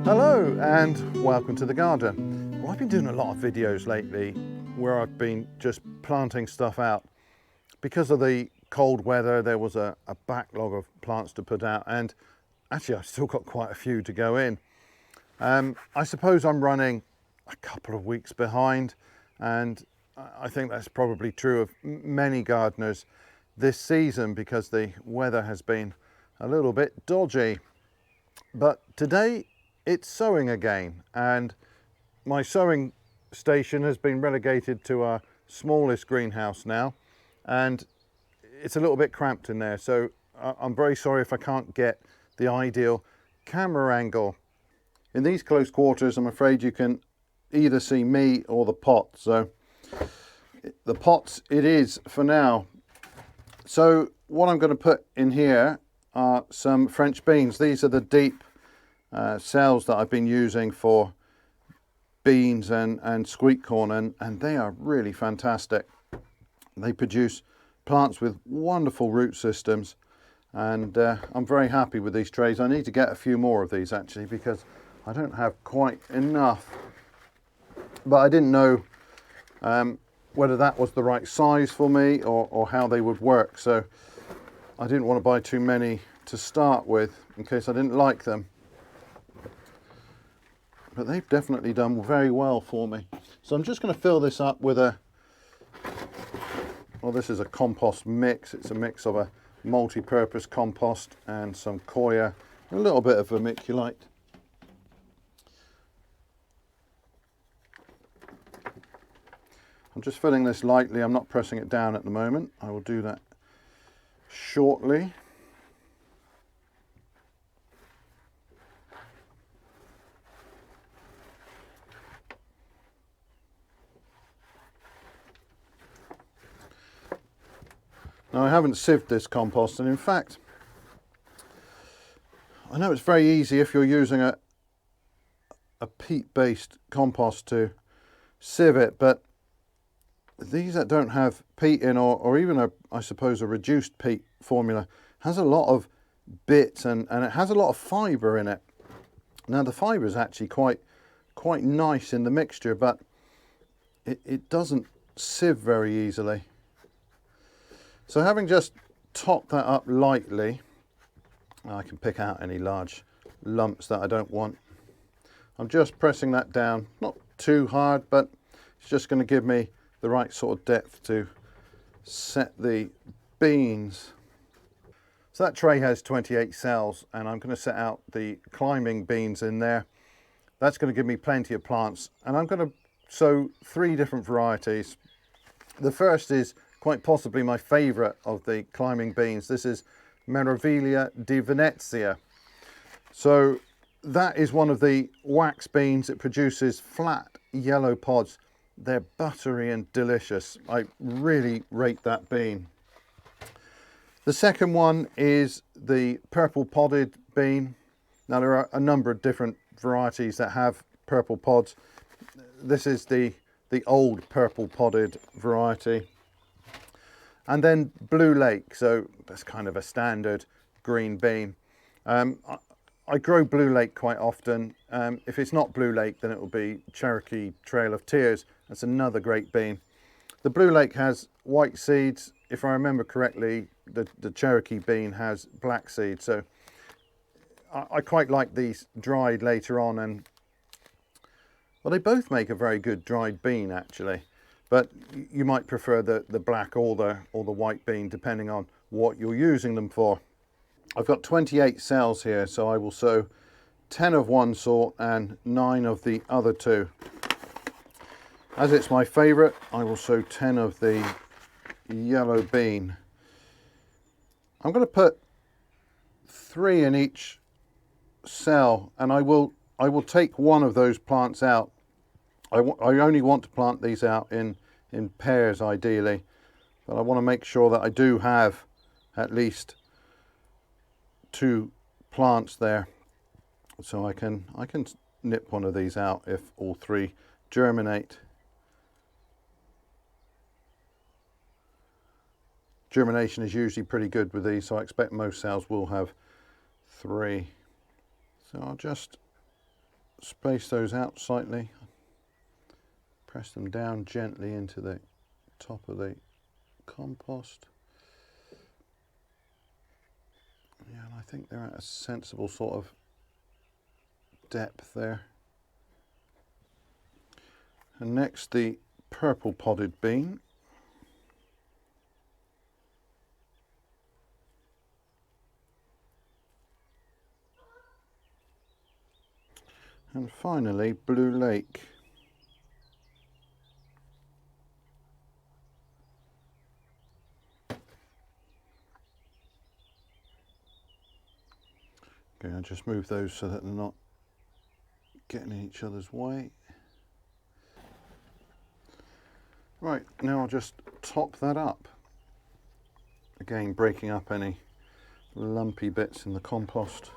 Hello and welcome to the garden. Well, I've been doing a lot of videos lately where I've been just planting stuff out. Because of the cold weather, there was a backlog of plants to put out, and actually I've still got quite a few to go in. I suppose I'm running a couple of weeks behind, and I think that's probably true of many gardeners this season because the weather has been a little bit dodgy. But today it's sowing again, and my sowing station has been relegated to our smallest greenhouse now, and it's a little bit cramped in there, so I'm very sorry if I can't get the ideal camera angle. In these close quarters, I'm afraid you can either see me or the pot, so the pots it is for now. So what I'm going to put in here are some French beans. These are the deep cells that I've been using for beans and sweetcorn, and they are really fantastic. They produce plants with wonderful root systems, and I'm very happy with these trays. I need to get a few more of these actually because I don't have quite enough, but I didn't know whether that was the right size for me or how they would work, so I didn't want to buy too many to start with in case I didn't like them. But they've definitely done very well for me. So I'm just going to fill this up with well, this is a compost mix. It's a mix of a multi-purpose compost and some coir, a little bit of vermiculite. I'm just filling this lightly. I'm not pressing it down at the moment. I will do that shortly. Now, I haven't sieved this compost, and in fact, I know it's very easy if you're using a peat-based compost to sieve it, but these that don't have peat in, or even I suppose a reduced peat formula, has a lot of bits and it has a lot of fibre in it. Now the fibre is actually quite nice in the mixture, but it doesn't sieve very easily. So having just topped that up lightly, I can pick out any large lumps that I don't want. I'm just pressing that down, not too hard, but it's just going to give me the right sort of depth to set the beans. So that tray has 28 cells, and I'm going to set out the climbing beans in there. That's going to give me plenty of plants, and I'm going to sow 3 different varieties. The first is quite possibly my favourite of the climbing beans. This is Meraviglia di Venezia. So that is one of the wax beans. It produces flat yellow pods. They're buttery and delicious. I really rate that bean. The second one is the purple podded bean. Now there are a number of different varieties that have purple pods. This is the old purple podded variety. And then Blue Lake, so that's kind of a standard green bean. I grow Blue Lake quite often. If it's not Blue Lake, then it will be Cherokee Trail of Tears. That's another great bean. The Blue Lake has white seeds. If I remember correctly, the Cherokee bean has black seeds. So I quite like these dried later on, and well, they both make a very good dried bean actually. But you might prefer the black or the white bean depending on what you're using them for. I've got 28 cells here, so I will sow 10 of one sort and 9 of the other 2. As it's my favourite, I will sow 10 of the yellow bean. I'm going to put 3 in each cell, and I will take one of those plants out. I only want to plant these out in pairs ideally, but I want to make sure that I do have at least 2 plants there, so I can nip one of these out if all 3 germinate. Germination is usually pretty good with these, so I expect most cells will have 3. So I'll just space those out slightly. Press them down gently into the top of the compost. Yeah, and I think they're at a sensible sort of depth there. And next, the purple podded bean. And finally, Blue Lake. Okay, I'll just move those so that they're not getting in each other's way. Right, now I'll just top that up. Again, breaking up any lumpy bits in the compost.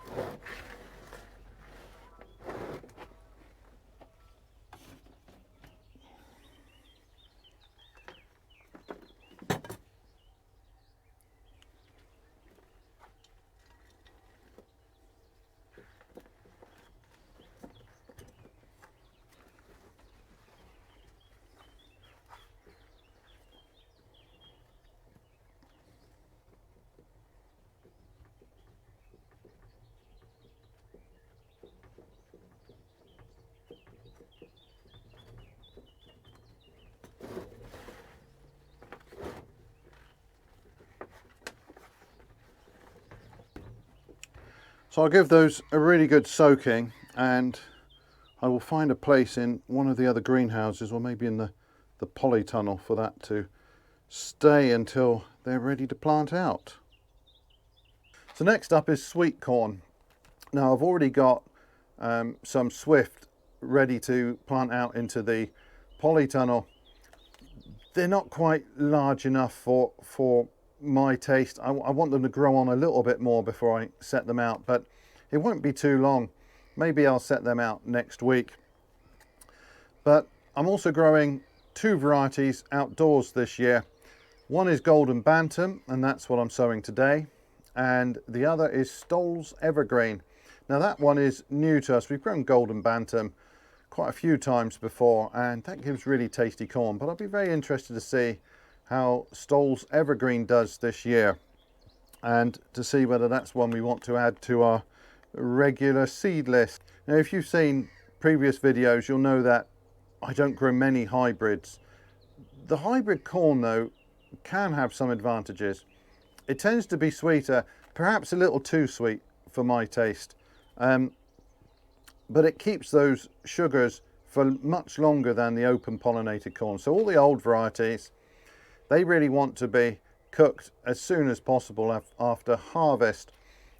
So I'll give those a really good soaking, and I will find a place in one of the other greenhouses, or maybe in the polytunnel, for that to stay until they're ready to plant out. So next up is sweet corn. Now I've already got some swift ready to plant out into the polytunnel. They're not quite large enough for my taste. I want them to grow on a little bit more before I set them out, but it won't be too long. Maybe I'll set them out next week. But I'm also growing two varieties outdoors this year. One is Golden Bantam, and that's what I'm sowing today. And the other is Stoll's Evergreen. Now that one is new to us. We've grown Golden Bantam quite a few times before, and that gives really tasty corn. But I'll be very interested to see how Stoll's Evergreen does this year, and to see whether that's one we want to add to our regular seed list. Now, if you've seen previous videos, you'll know that I don't grow many hybrids. The hybrid corn, though, can have some advantages. It tends to be sweeter, perhaps a little too sweet for my taste, but it keeps those sugars for much longer than the open pollinated corn. So all the old varieties, they really want to be cooked as soon as possible after harvest.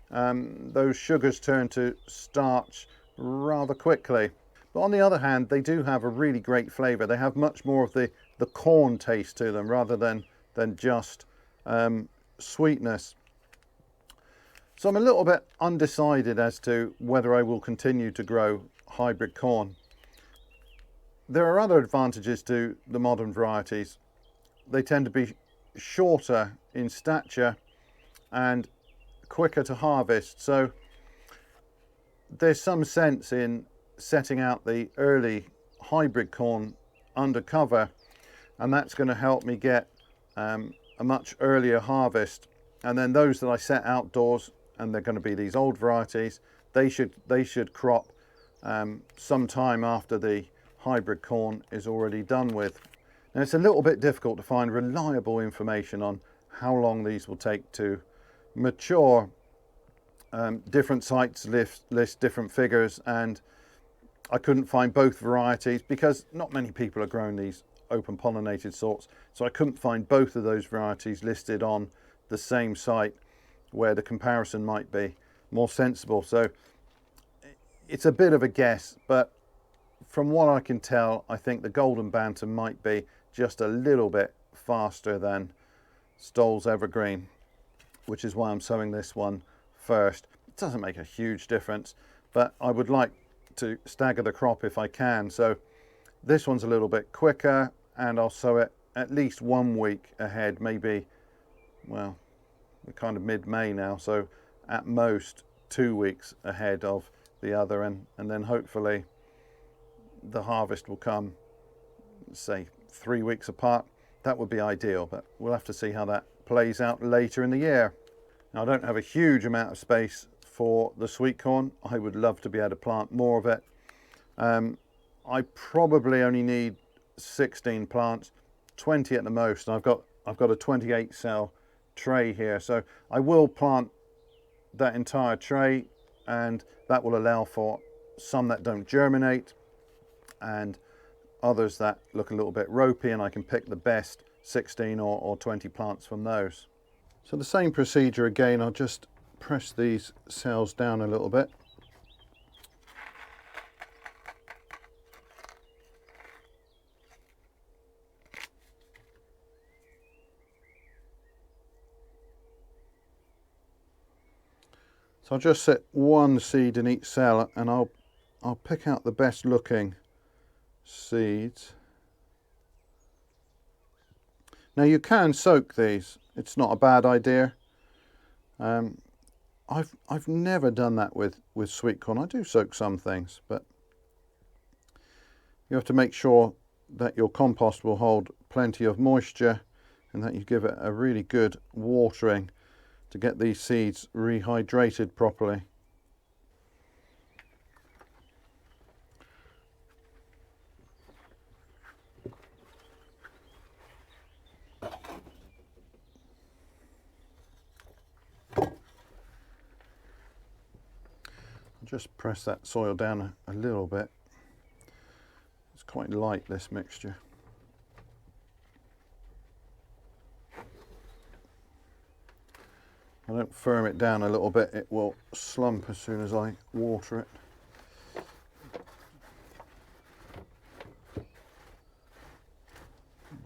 Those sugars turn to starch rather quickly. But on the other hand, they do have a really great flavour. They have much more of the corn taste to them rather than just sweetness. So I'm a little bit undecided as to whether I will continue to grow hybrid corn. There are other advantages to the modern varieties. They tend to be shorter in stature and quicker to harvest. So there's some sense in setting out the early hybrid corn under cover, and that's going to help me get a much earlier harvest. And then those that I set outdoors, and they're going to be these old varieties, they should crop some time after the hybrid corn is already done with. Now it's a little bit difficult to find reliable information on how long these will take to mature. Different sites list different figures, and I couldn't find both varieties because not many people are growing these open pollinated sorts, so I couldn't find both of those varieties listed on the same site where the comparison might be more sensible. So it's a bit of a guess, but from what I can tell, I think the Golden Bantam might be just a little bit faster than Stoll's Evergreen, which is why I'm sowing this one first. It doesn't make a huge difference, but I would like to stagger the crop if I can. So this one's a little bit quicker, and I'll sow it at least 1 week ahead, maybe, well, we're kind of mid-May now, so at most 2 weeks ahead of the other, and then hopefully the harvest will come, say, 3 weeks apart. That would be ideal, but we'll have to see how that plays out later in the year. Now, I don't have a huge amount of space for the sweet corn. I would love to be able to plant more of it. I probably only need 16 plants, 20 at the most. And I've got a 28 cell tray here, so I will plant that entire tray, and that will allow for some that don't germinate and others that look a little bit ropey, and I can pick the best 16 or 20 plants from those. So the same procedure again, I'll just press these cells down a little bit. So I'll just set one seed in each cell, and I'll pick out the best looking seeds. Now you can soak these, it's not a bad idea. I've never done that with sweet corn. I do soak some things, but you have to make sure that your compost will hold plenty of moisture and that you give it a really good watering to get these seeds rehydrated properly. Just press that soil down a little bit. It's quite light, this mixture. I don't firm it down a little bit, it will slump as soon as I water it.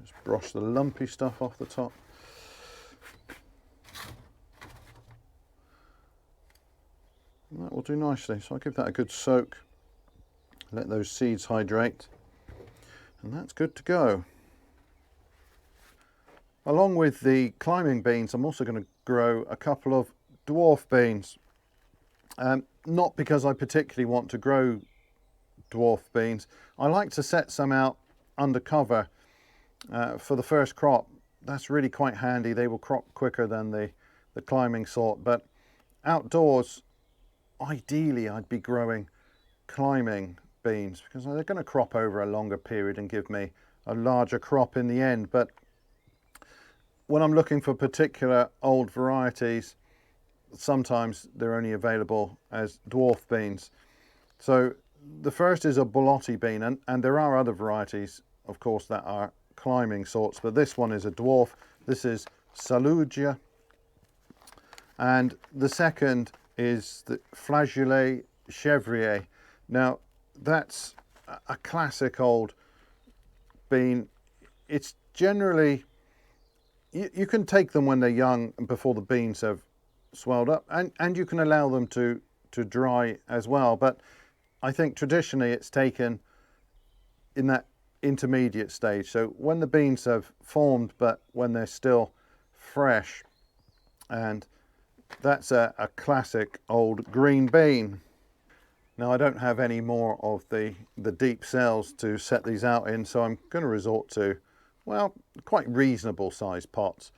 Just brush the lumpy stuff off the top. And that will do nicely, so I'll give that a good soak, let those seeds hydrate, and that's good to go. Along with the climbing beans, I'm also going to grow a couple of dwarf beans. Not because I particularly want to grow dwarf beans. I like to set some out under cover for the first crop. That's really quite handy. They will crop quicker than the climbing sort, but outdoors, ideally I'd be growing climbing beans because they're going to crop over a longer period and give me a larger crop in the end. But when I'm looking for particular old varieties, sometimes they're only available as dwarf beans. So the first is a Borlotto bean, and there are other varieties, of course, that are climbing sorts, but this one is a dwarf. This is Saluggia. And the second is the Flageolet Chevrier. Now, that's a classic old bean. It's generally, you can take them when they're young and before the beans have swelled up, and you can allow them to dry as well. But I think traditionally it's taken in that intermediate stage. So when the beans have formed, but when they're still fresh, and that's a classic old green bean. Now I don't have any more of the deep cells to set these out in, so I'm going to resort to, well, quite reasonable sized pots.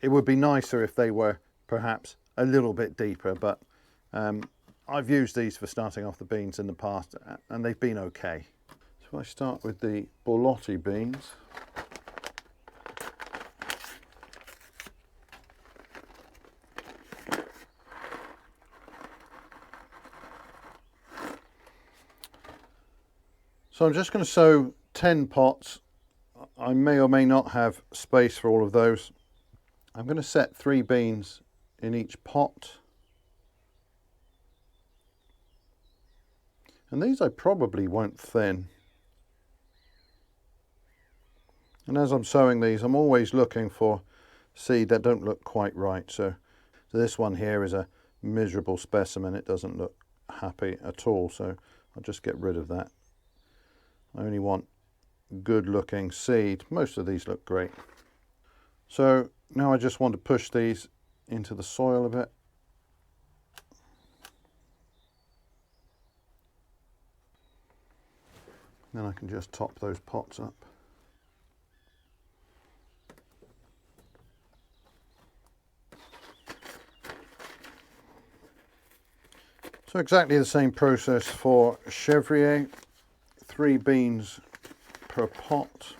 It would be nicer if they were perhaps a little bit deeper, but I've used these for starting off the beans in the past, and they've been okay. So I start with the Borlotto beans. So I'm just going to sow 10 pots. I may or may not have space for all of those. I'm going to set 3 beans in each pot. And these I probably won't thin. And as I'm sowing these, I'm always looking for seed that don't look quite right. So this one here is a miserable specimen. It doesn't look happy at all. So I'll just get rid of that. I only want good looking seed. Most of these look great. So now I just want to push these into the soil a bit. Then I can just top those pots up. So exactly the same process for Chevrier, 3 beans per pot.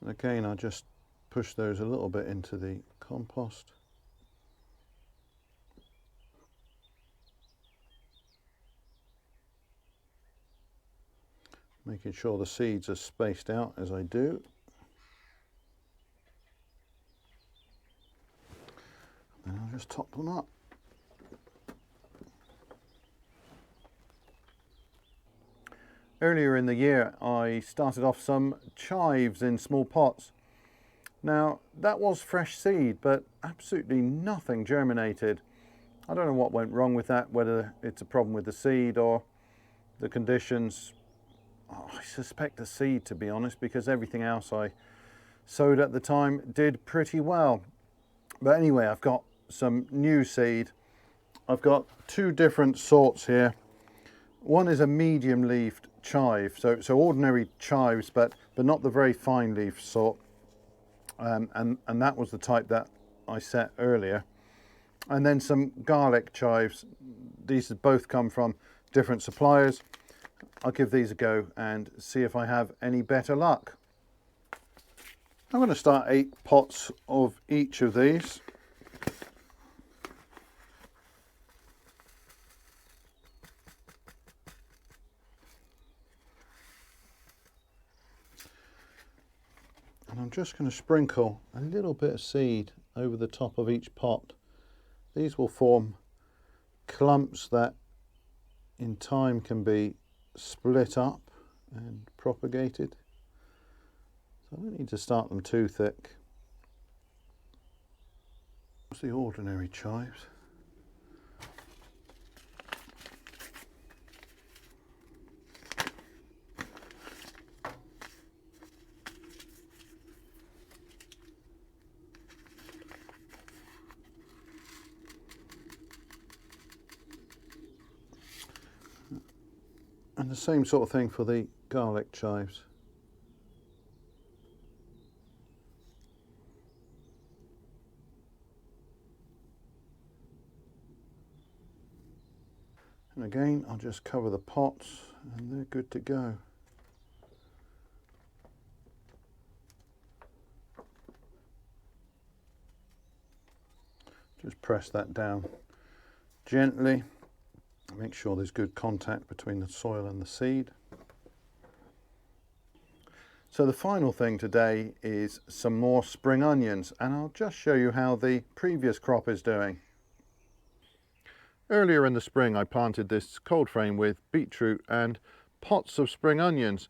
And again, I'll just push those a little bit into the compost. Making sure the seeds are spaced out as I do. And I'll just top them up. Earlier in the year, I started off some chives in small pots. Now, that was fresh seed, but absolutely nothing germinated. I don't know what went wrong with that, whether it's a problem with the seed or the conditions. Oh, I suspect the seed, to be honest, because everything else I sowed at the time did pretty well. But anyway, I've got some new seed. I've got 2 different sorts here. One is a medium-leafed chive, so ordinary chives, but not the very fine leaf sort. And that was the type that I set earlier. And then some garlic chives. These both come from different suppliers. I'll give these a go and see if I have any better luck. I'm going to start 8 pots of each of these. And I'm just going to sprinkle a little bit of seed over the top of each pot. These will form clumps that in time can be split up and propagated. So I don't need to start them too thick. It's the ordinary chives. And the same sort of thing for the garlic chives. And again, I'll just cover the pots and they're good to go. Just press that down gently. Make sure there's good contact between the soil and the seed. So the final thing today is some more spring onions, and I'll just show you how the previous crop is doing. Earlier in the spring I planted this cold frame with beetroot and pots of spring onions.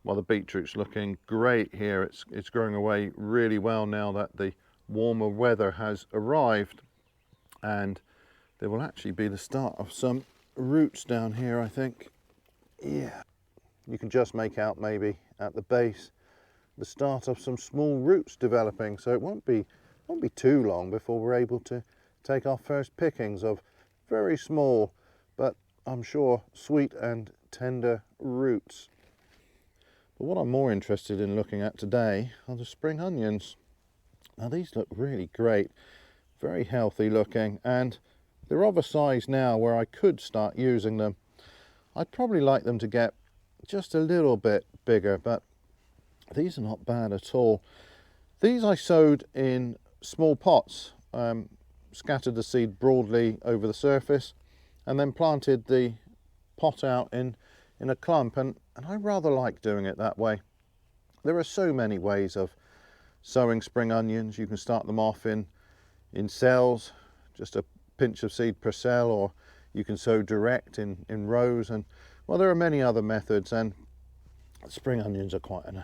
Well, the beetroot's looking great here. It's growing away really well now that the warmer weather has arrived, and there will actually be the start of some roots down here, I think. Yeah, you can just make out maybe at the base the start of some small roots developing, so it won't be too long before we're able to take our first pickings of very small but I'm sure sweet and tender roots. But what I'm more interested in looking at today are the spring onions. Now these look really great, very healthy looking, and they're of a size now where I could start using them. I'd probably like them to get just a little bit bigger, but these are not bad at all. These I sowed in small pots, scattered the seed broadly over the surface and then planted the pot out in a clump, and I rather like doing it that way. There are so many ways of sowing spring onions. You can start them off in cells, just a pinch of seed per cell, or you can sow direct in rows, and well, there are many other methods, and spring onions are quite an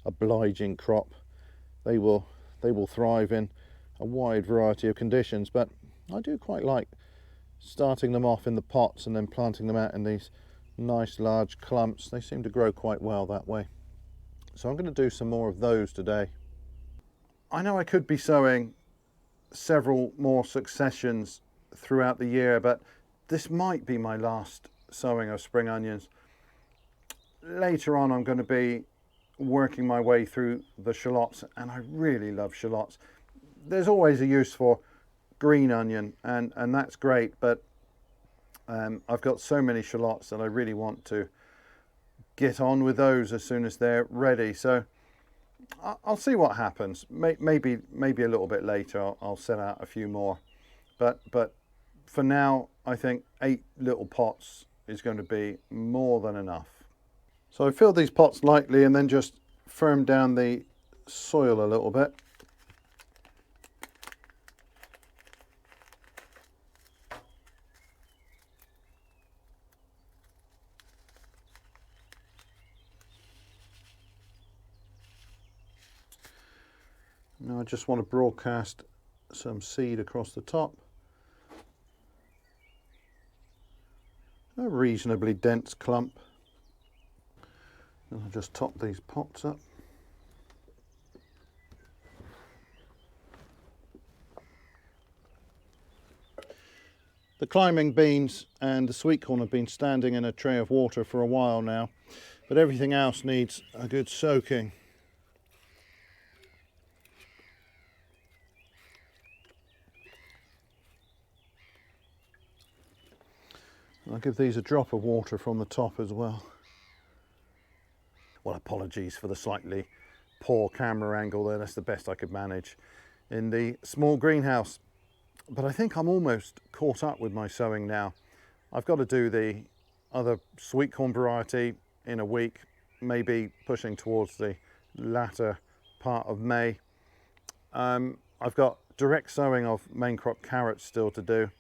obliging crop. They will thrive in a wide variety of conditions, but I do quite like starting them off in the pots and then planting them out in these nice large clumps. They seem to grow quite well that way. So I'm going to do some more of those today. I know I could be sowing several more successions throughout the year, but this might be my last sowing of spring onions. Later on I'm going to be working my way through the shallots, and I really love shallots. There's always a use for green onion, and that's great, but I've got so many shallots that I really want to get on with those as soon as they're ready. So I'll see what happens. Maybe a little bit later I'll set out a few more, but for now I think 8 little pots is going to be more than enough. So I fill these pots lightly and then just firm down the soil a little bit. Now I just want to broadcast some seed across the top. A reasonably dense clump. And I'll just top these pots up. The climbing beans and the sweetcorn have been standing in a tray of water for a while now, but everything else needs a good soaking. I'll give these a drop of water from the top as well. Well, apologies for the slightly poor camera angle there. That's the best I could manage in the small greenhouse. But I think I'm almost caught up with my sowing now. I've got to do the other sweetcorn variety in a week, maybe pushing towards the latter part of May. I've got direct sowing of main crop carrots still to do.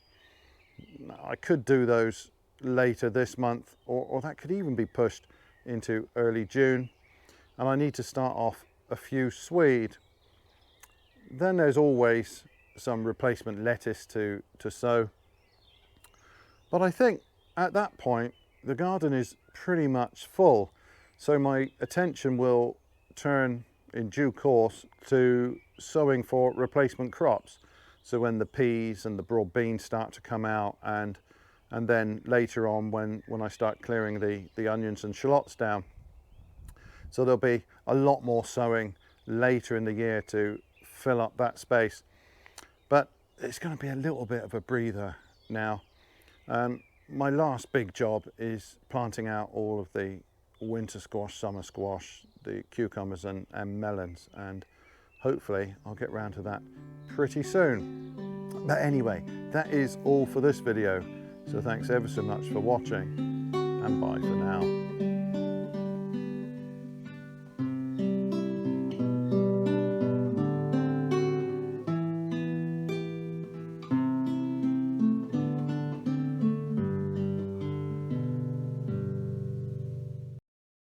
I could do those later this month, or that could even be pushed into early June. And I need to start off a few swede. Then there's always some replacement lettuce to sow. But I think at that point the garden is pretty much full, so my attention will turn in due course to sowing for replacement crops. So when the peas and the broad beans start to come out, and then later on when I start clearing the onions and shallots down. So there'll be a lot more sowing later in the year to fill up that space. But it's going to be a little bit of a breather now. My last big job is planting out all of the winter squash, summer squash, the cucumbers and melons, and hopefully I'll get round to that pretty soon. But anyway, that is all for this video. So thanks ever so much for watching, and bye for now.